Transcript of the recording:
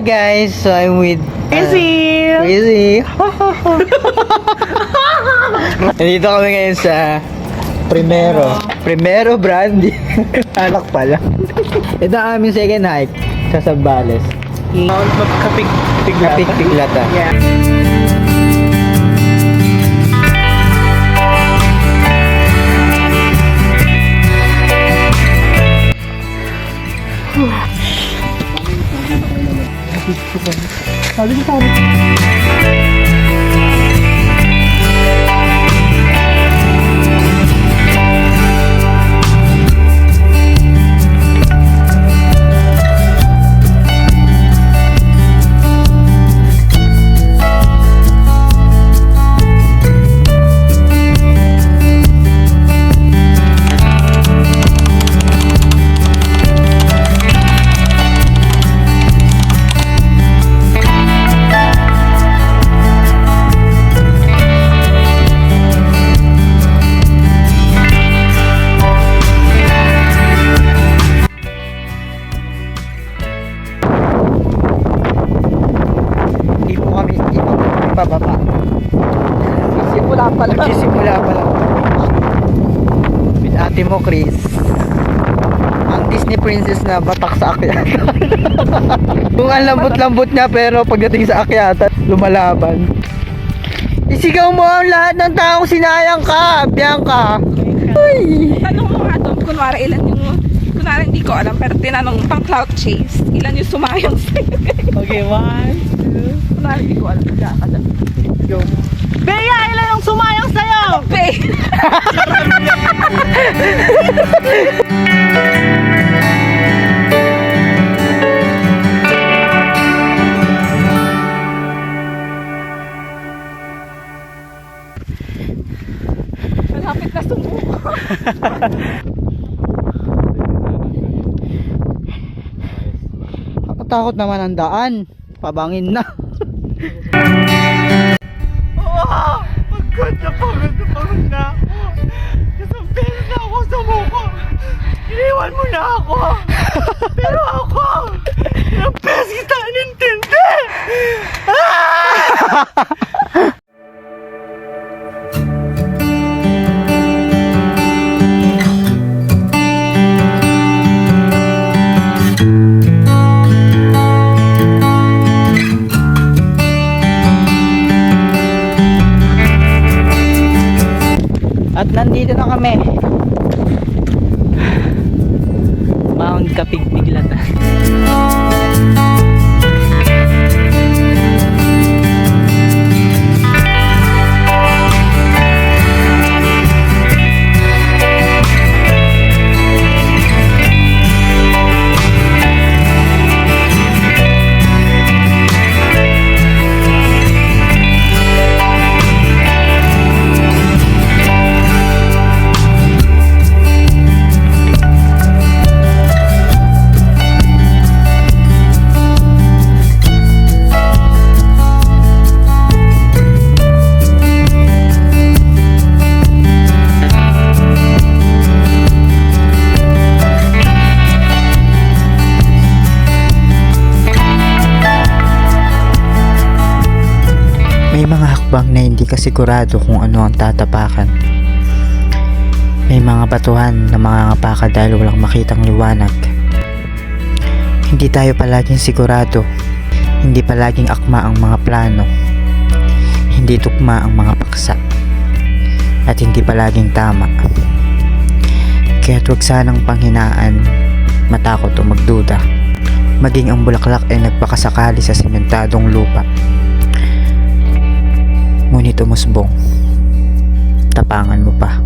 guys, so I'm with Crazy! Crazy. Nandito kami ngayon sa Primero Brandy. Anak pala. Ito ang aming second hike sa Zambales. Mount Kapig-Piglata. Kapig-Piglata. Yeah. Pababa. Simula pa lang. Magsisimula pa lang. With ate mo, Chris. Ang Disney princess na batak sa akyatan. Kung ang lambot-lambot niya, pero pagdating sa akyatan, lumalaban. Isigaw mo ang lahat ng taong sinayang ka, Bianca. Uy. Tanong mo nga doon, kunwari hindi ko alam, pero tinanong pang cloud chase, ilan yung sumayang sa'yo? Okay, 1, 2. Kunwari hindi ko alam, kagkakala. Go. Bea, ilan ang sumayang sa'yo? Okay! Malapit na sumuko. Takot naman ang daan. Pabangin na. Wow! Pagod na pagod na ako. Isang beses na ako sumuko. Iniwan mo na ako. Pero ako, ilang beses kita inintindi. At nandito na kami. Mount Kapig-Piglata. May mga hakbang na hindi ka sigurado kung ano ang tatapakan. May mga batuhan na mangangapaka dahil walang makitang liwanag. Hindi tayo palaging sigurado. Hindi palaging akma ang mga plano. Hindi tugma ang mga paksa. At hindi palaging tama. Kaya't huwag sanang panghinaan, matakot o magduda. Maging ang bulaklak ay nagpakasakali sa sementadong lupa. Ngunit umusbong, tapangan mo pa.